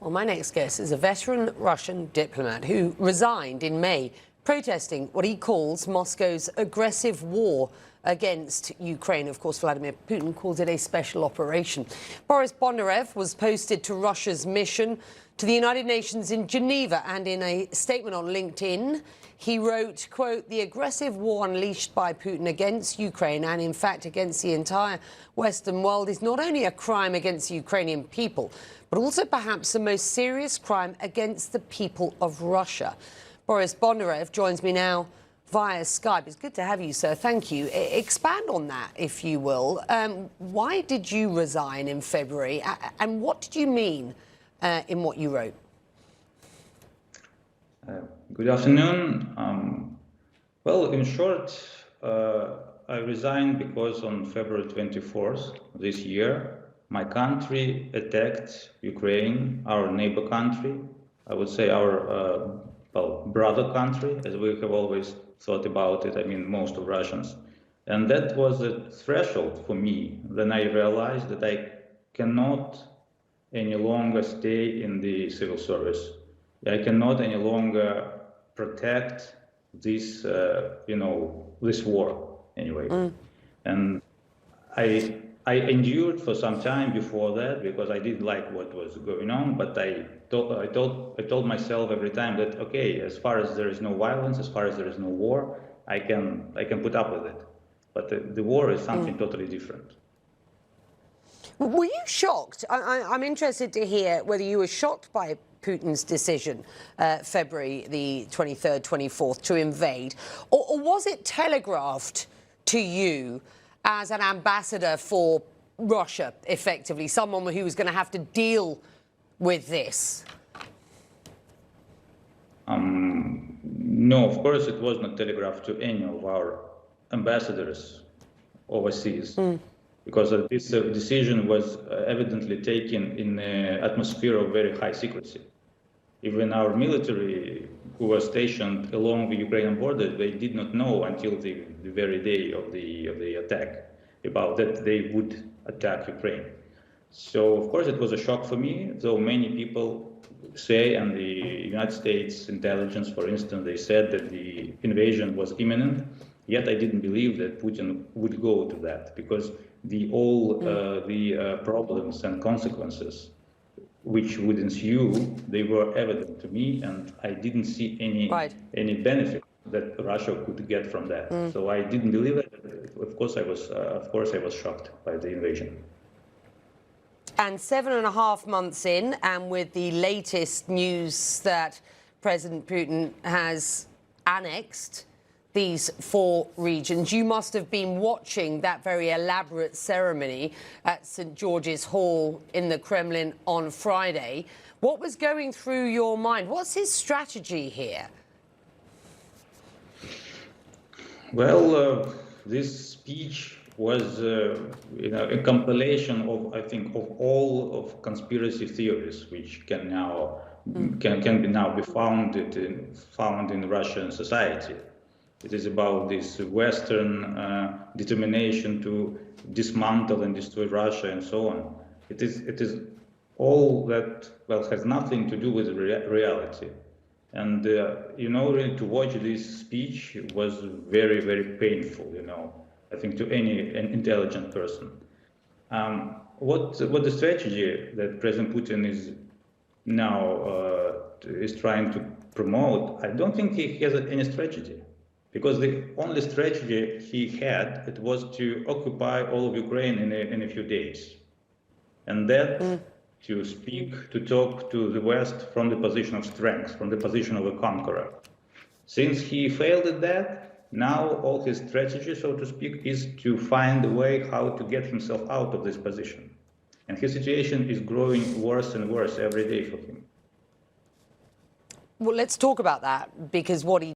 Well, my next guest is a veteran Russian diplomat who resigned in May, protesting what he calls Moscow's aggressive war against Ukraine. Of course, Vladimir Putin calls it a special operation. Boris Bondarev was posted to Russia's mission to the United Nations in Geneva, and in a statement on LinkedIn, he wrote, quote, "The aggressive war unleashed by Putin against Ukraine and, in fact, against the entire Western world is not only a crime against the Ukrainian people, but also perhaps the most serious crime against the people of Russia." Boris Bondarev joins me now via Skype. It's good to have you, sir. Thank you. Expand on that, if you will. Why did you resign in February, and what did you mean in what you wrote? Good afternoon. Well, in short, I resigned because on February 24th this year, my country attacked Ukraine, our neighbor country. I would say our brother country, as we have always thought about it. I mean, most of Russians. And that was a threshold for me. Then I realized that I cannot any longer stay in the civil service. I cannot any longer protect this, this war anyway. And I endured for some time before that because I didn't like what was going on. But I told myself every time that, okay, as far as there is no violence, as far as there is no war, I can put up with it. But the war is something totally different. Were you shocked? I'm interested to hear whether you were shocked by Putin's decision, February the 23rd, 24th, to invade, or was it telegraphed to you as an ambassador for Russia, effectively, someone who was going to have to deal with this? No, of course it was not telegraphed to any of our ambassadors overseas. Because this decision was evidently taken in an atmosphere of very high secrecy. Even our military, who was stationed along the Ukrainian border, they did not know until the very day of the attack about that they would attack Ukraine. So, of course, it was a shock for me, though many people say, and the United States intelligence, for instance, they said that the invasion was imminent, yet I didn't believe that Putin would go to that, because the problems and consequences which would ensue, they were evident to me, and I didn't see any benefit that Russia could get from that. So I didn't believe it. Of course, I was shocked by the invasion. And 7.5 months in, and with the latest news that President Putin has annexed these 4 regions, you must have been watching that very elaborate ceremony at St. George's Hall in the Kremlin on Friday. What was going through your mind? What's his strategy here? Well, this speech was a compilation of, I think, of all of conspiracy theories which can now be found in Russian society. It is about this Western determination to dismantle and destroy Russia and so on. It is all that, well, has nothing to do with reality. And, really to watch this speech was very, very painful, I think to any intelligent person. What the strategy that President Putin is now is trying to promote, I don't think he has any strategy. Because the only strategy he had, it was to occupy all of Ukraine in a few days. And that to talk to the West from the position of strength, from the position of a conqueror. Since he failed at that, now all his strategy, so to speak, is to find a way how to get himself out of this position. And his situation is growing worse and worse every day for him. Well, let's talk about that, because what he